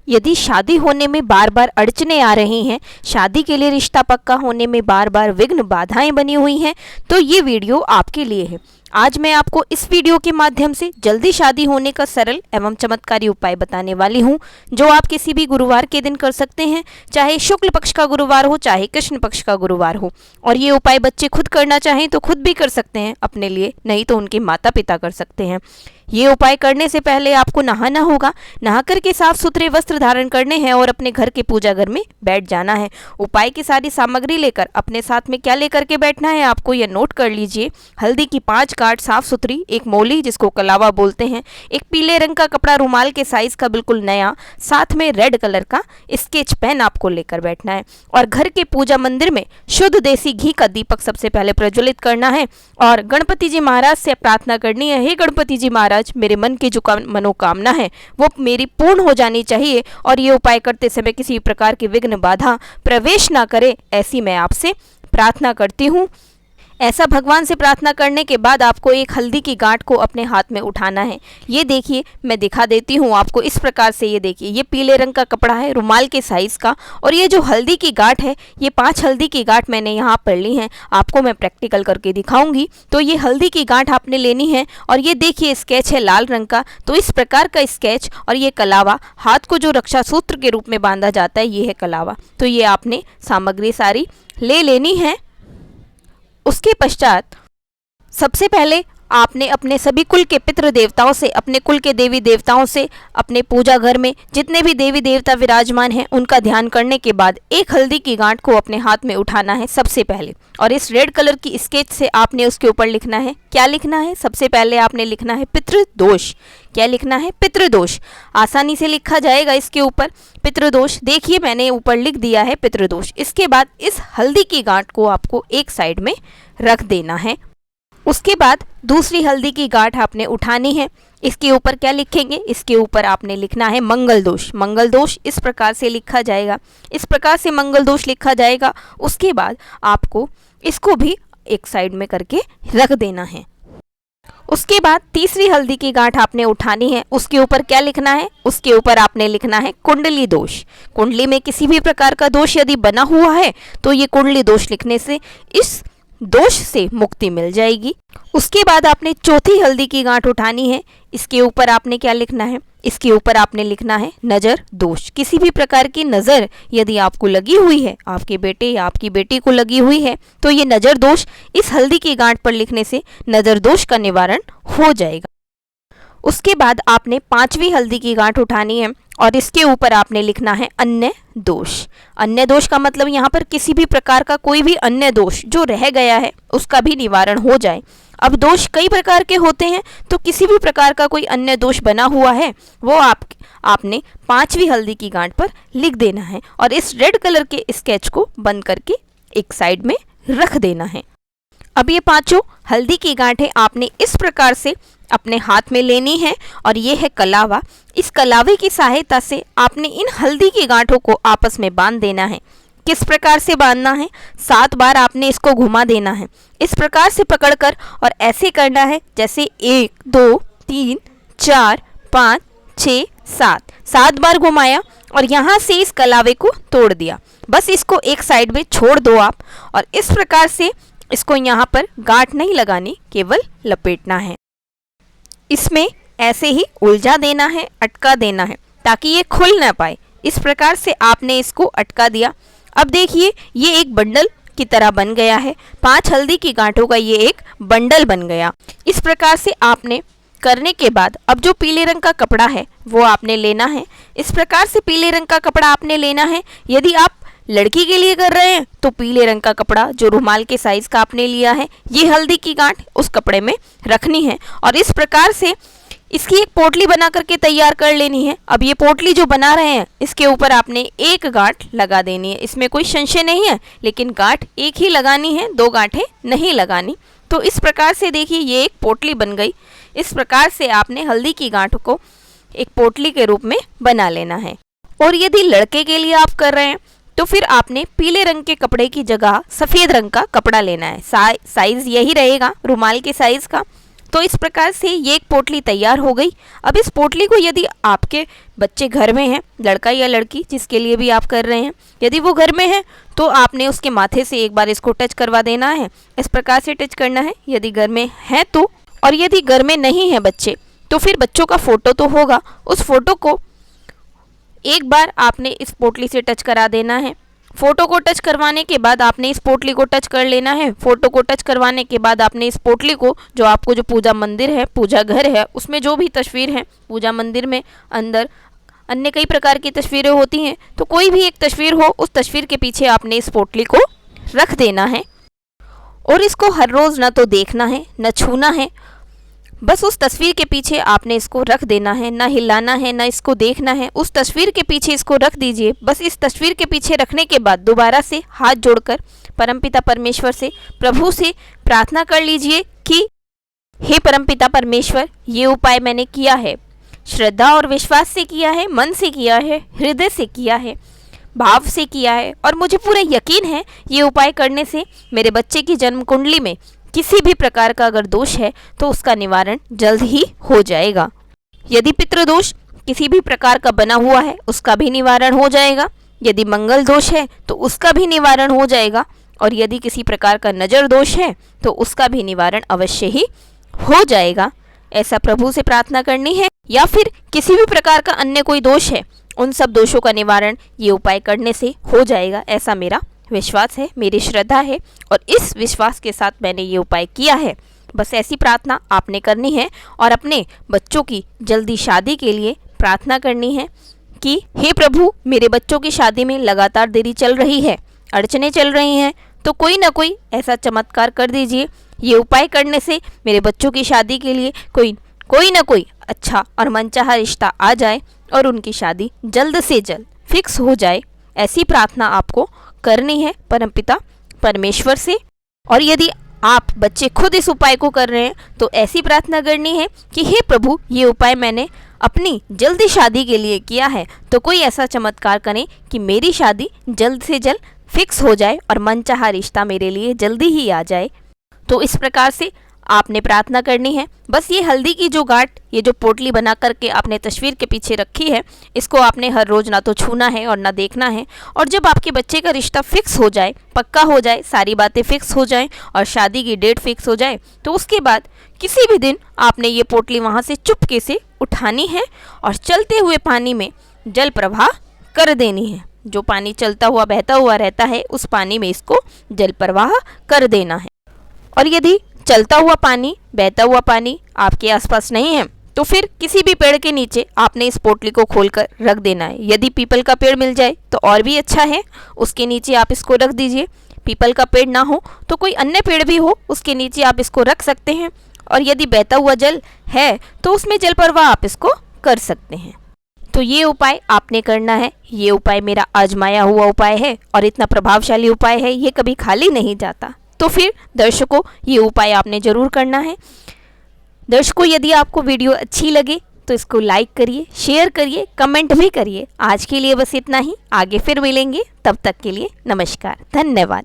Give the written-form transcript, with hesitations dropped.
यदि शादी होने में बार बार अड़चने आ रही हैं, शादी के लिए रिश्ता पक्का होने में बार बार विघ्न बाधाएं बनी हुई हैं, तो ये वीडियो आपके लिए है। आज मैं आपको इस वीडियो के माध्यम से जल्दी शादी होने का सरल एवं चमत्कारी उपाय बताने वाली हूँ, जो आप किसी भी गुरुवार के दिन कर सकते हैं, चाहे शुक्ल पक्ष का गुरुवार हो चाहे कृष्ण पक्ष का गुरुवार हो। और ये उपाय बच्चे खुद करना चाहें तो खुद भी कर सकते हैं अपने लिए, नहीं तो उनके माता पिता कर सकते हैं। ये उपाय करने से पहले आपको नहाना होगा, नहा करके साफ सुथरे वस्त्र धारण करने हैं और अपने घर के पूजा घर में बैठ जाना है। उपाय की सारी सामग्री लेकर अपने साथ में क्या लेकर के बैठना है आपको यह नोट कर लीजिए। हल्दी की 5 गांठ साफ सुथरी, एक मौली जिसको कलावा बोलते हैं, एक पीले रंग का कपड़ा रुमाल के साइज का बिल्कुल नया, साथ में रेड कलर का स्केच पेन आपको लेकर बैठना है। और घर के पूजा मंदिर में शुद्ध देसी घी का दीपक सबसे पहले प्रज्वलित करना है और गणपति जी महाराज से प्रार्थना करनी है, हे गणपति जी महाराज, मेरे मन की जो मनोकामना है वो मेरी पूर्ण हो जानी चाहिए और ये उपाय करते समय किसी प्रकार की विघ्न बाधा प्रवेश ना करे, ऐसी मैं आपसे प्रार्थना करती हूँ। ऐसा भगवान से प्रार्थना करने के बाद आपको एक हल्दी की गांठ को अपने हाथ में उठाना है। ये देखिए, मैं दिखा देती हूँ आपको इस प्रकार से। ये देखिए, ये पीले रंग का कपड़ा है रुमाल के साइज का, और ये जो हल्दी की गांठ है, ये 5 हल्दी की गांठ मैंने यहाँ पर ली है, आपको मैं प्रैक्टिकल करके दिखाऊंगी। तो ये हल्दी की गांठ आपने लेनी है और ये देखिए स्केच है लाल रंग का, तो इस प्रकार का स्केच और ये कलावा, हाथ को जो रक्षा सूत्र के रूप में बांधा जाता है, ये है कलावा। तो ये आपने सामग्री सारी ले लेनी है। उसके पश्चात सबसे पहले आपने अपने सभी कुल के पितृ देवताओं से, अपने कुल के देवी देवताओं से, अपने पूजा घर में जितने भी देवी देवता विराजमान हैं उनका ध्यान करने के बाद एक हल्दी की गांठ को अपने हाथ में उठाना है सबसे पहले। और इस रेड कलर की स्केच से आपने उसके ऊपर लिखना है, क्या लिखना है? सबसे पहले आपने लिखना है पितृदोष। क्या लिखना है? पितृदोष। आसानी से लिखा जाएगा इसके ऊपर पितृदोष। देखिए, मैंने ऊपर लिख दिया है पितृदोष। इसके बाद इस हल्दी की गांठ को आपको एक साइड में रख देना है। उसके बाद दूसरी हल्दी की गांठ आपने उठानी है। इसके ऊपर क्या लिखेंगे? इसके ऊपर आपने लिखना है मंगल दोष। मंगल दोष इस प्रकार से लिखा जाएगा, इस प्रकार से मंगल दोष लिखा जाएगा। उसके बाद आपको इसको भी एक साइड में करके रख देना है। उसके बाद तीसरी हल्दी की गांठ आपने उठानी है। उसके ऊपर क्या लिखना है? उसके ऊपर आपने लिखना है कुंडली दोष। कुंडली में किसी भी प्रकार का दोष यदि बना हुआ है तो ये कुंडली दोष लिखने से इस दोष से मुक्ति मिल जाएगी। उसके बाद आपने चौथी हल्दी की गांठ उठानी है। इसके ऊपर आपने क्या लिखना है? इसके ऊपर आपने लिखना है नज़र दोष। किसी भी प्रकार की नज़र यदि आपको लगी हुई है, आपके बेटे या आपकी बेटी को लगी हुई है, तो ये नज़र दोष इस हल्दी की गांठ पर लिखने से नज़र दोष का निवारण हो जाएगा। उसके बाद आपने 5वीं हल्दी की गांठ उठानी है और इसके ऊपर आपने लिखना है अन्य दोष। अन्य दोष का मतलब यहाँ पर किसी भी प्रकार का कोई भी अन्य दोष जो रह गया है उसका भी निवारण हो जाए। अब दोष कई प्रकार के होते हैं, तो किसी भी प्रकार का कोई अन्य दोष बना हुआ है वो आपने 5वीं हल्दी की गांठ पर लिख देना है और इस रेड कलर के स्केच को बंद करके एक साइड में रख देना है। अब ये 5 हल्दी की गांठें आपने इस प्रकार से अपने हाथ में लेनी है और ये है कलावा। इस कलावे की सहायता से आपने इन हल्दी की गांठों को आपस में बांध देना है। किस प्रकार से बांधना है? 7 बार आपने इसको घुमा देना है, इस प्रकार से पकड़कर, और ऐसे करना है जैसे 1 2 3 4 5 6 7 बार घुमाया और यहाँ से इस कलावे को तोड़ दिया। बस इसको एक साइड में छोड़ दो आप, और इस प्रकार से इसको यहाँ पर गांठ नहीं लगानी, केवल लपेटना है। इसमें ऐसे ही उलझा देना है, अटका देना है, ताकि ये खुल ना पाए। इस प्रकार से आपने इसको अटका दिया। अब देखिए, ये एक बंडल की तरह बन गया है। 5 हल्दी की गांठों का ये एक बंडल बन गया। इस प्रकार से आपने करने के बाद अब जो पीले रंग का कपड़ा है वो आपने लेना है। इस प्रकार से पीले रंग का कपड़ा आपने लेना है। यदि आप लड़की के लिए कर रहे हैं तो पीले रंग का कपड़ा जो रुमाल के साइज का आपने लिया है, ये हल्दी की गांठ उस कपड़े में रखनी है और इस प्रकार से इसकी एक पोटली बना करके तैयार कर लेनी है। अब ये पोटली जो बना रहे हैं इसके ऊपर आपने एक गांठ लगा देनी है। इसमें कोई संशय नहीं है, लेकिन गांठ एक ही लगानी है, 2 गांठें नहीं लगानी। तो इस प्रकार से देखिए, ये एक पोटली बन गई। इस प्रकार से आपने हल्दी की गांठ को एक पोटली के रूप में बना लेना है। और यदि लड़के के लिए आप कर रहे हैं तो फिर आपने पीले रंग के कपड़े की जगह सफ़ेद रंग का कपड़ा लेना है। साइज यही रहेगा रुमाल के साइज का। तो इस प्रकार से ये एक पोटली तैयार हो गई। अब इस पोटली को यदि आपके बच्चे घर में हैं, लड़का या लड़की जिसके लिए भी आप कर रहे हैं, यदि वो घर में है तो आपने उसके माथे से एक बार इसको टच करवा देना है। इस प्रकार से टच करना है यदि घर में है तो। और यदि घर में नहीं है बच्चे तो फिर बच्चों का फ़ोटो तो होगा, उस फोटो को एक बार आपने इस पोटली से टच करा देना है। फ़ोटो को टच करवाने के बाद आपने इस पोटली को टच कर लेना है। फ़ोटो को टच करवाने के बाद आपने इस पोटली को, जो आपको जो पूजा मंदिर है, पूजा घर है, उसमें जो भी तस्वीर है, पूजा मंदिर में अंदर अन्य कई प्रकार की तस्वीरें होती हैं, तो कोई भी एक तस्वीर हो, उस तस्वीर के पीछे आपने इस पोटली को रख देना है। और इसको हर रोज़ ना तो देखना है न छूना है, बस उस तस्वीर के पीछे आपने इसको रख देना है, ना हिलाना है ना इसको देखना है। उस तस्वीर के पीछे इसको रख दीजिए। बस इस तस्वीर के पीछे रखने के बाद दोबारा से हाथ जोड़कर परमपिता परमेश्वर से, प्रभु से प्रार्थना कर लीजिए कि हे परमपिता परमेश्वर, ये उपाय मैंने किया है, श्रद्धा और विश्वास से किया है, मन से किया है, हृदय से किया है, भाव से किया है, और मुझे पूरा यकीन है ये उपाय करने से मेरे बच्चे की जन्म कुंडली में किसी भी प्रकार का अगर दोष है तो उसका निवारण जल्द ही हो जाएगा। यदि पितृदोष किसी भी प्रकार का बना हुआ है उसका भी निवारण हो जाएगा। यदि मंगल दोष है तो उसका भी निवारण हो जाएगा। और यदि किसी प्रकार का नज़र दोष है तो उसका भी निवारण अवश्य ही हो जाएगा। ऐसा प्रभु से प्रार्थना करनी है। या फिर किसी भी प्रकार का अन्य कोई दोष है, उन सब दोषों का निवारण ये उपाय करने से हो जाएगा, ऐसा मेरा विश्वास है, मेरी श्रद्धा है, और इस विश्वास के साथ मैंने ये उपाय किया है। बस ऐसी प्रार्थना आपने करनी है और अपने बच्चों की जल्दी शादी के लिए प्रार्थना करनी है कि हे प्रभु, मेरे बच्चों की शादी में लगातार देरी चल रही है, अड़चने चल रही हैं, तो कोई ना कोई ऐसा चमत्कार कर दीजिए। ये उपाय करने से मेरे बच्चों की शादी के लिए कोई ना कोई अच्छा और मनचाहा रिश्ता आ जाए और उनकी शादी जल्द से जल्द फिक्स हो जाए। ऐसी प्रार्थना आपको करनी है परमपिता परमेश्वर से। और यदि आप बच्चे खुद इस उपाय को कर रहे हैं तो ऐसी प्रार्थना करनी है कि हे प्रभु, ये उपाय मैंने अपनी जल्दी शादी के लिए किया है, तो कोई ऐसा चमत्कार करें कि मेरी शादी जल्द से जल्द फिक्स हो जाए और मनचाहा रिश्ता मेरे लिए जल्दी ही आ जाए। तो इस प्रकार से आपने प्रार्थना करनी है। बस ये हल्दी की जो गांठ, ये जो पोटली बना करके आपने तस्वीर के पीछे रखी है, इसको आपने हर रोज़ ना तो छूना है और ना देखना है। और जब आपके बच्चे का रिश्ता फिक्स हो जाए, पक्का हो जाए, सारी बातें फिक्स हो जाएं और शादी की डेट फिक्स हो जाए, तो उसके बाद किसी भी दिन आपने ये पोटली वहाँ से चुपके से उठानी है और चलते हुए पानी में जल प्रवाह कर देनी है। जो पानी चलता हुआ बहता हुआ रहता है, उस पानी में इसको जल प्रवाह कर देना है। और यदि चलता हुआ पानी, बहता हुआ पानी आपके आसपास नहीं है तो फिर किसी भी पेड़ के नीचे आपने इस पोटली को खोलकर रख देना है। यदि पीपल का पेड़ मिल जाए तो और भी अच्छा है, उसके नीचे आप इसको रख दीजिए। पीपल का पेड़ ना हो तो कोई अन्य पेड़ भी हो, उसके नीचे आप इसको रख सकते हैं। और यदि बहता हुआ जल है तो उसमें जल प्रवाह आप इसको कर सकते हैं। तो ये उपाय आपने करना है। ये उपाय मेरा आजमाया हुआ उपाय है और इतना प्रभावशाली उपाय है, ये कभी खाली नहीं जाता। तो फिर दर्शकों, ये उपाय आपने ज़रूर करना है। दर्शकों, यदि आपको वीडियो अच्छी लगे तो इसको लाइक करिए, शेयर करिए, कमेंट भी करिए। आज के लिए बस इतना ही, आगे फिर मिलेंगे, तब तक के लिए नमस्कार, धन्यवाद।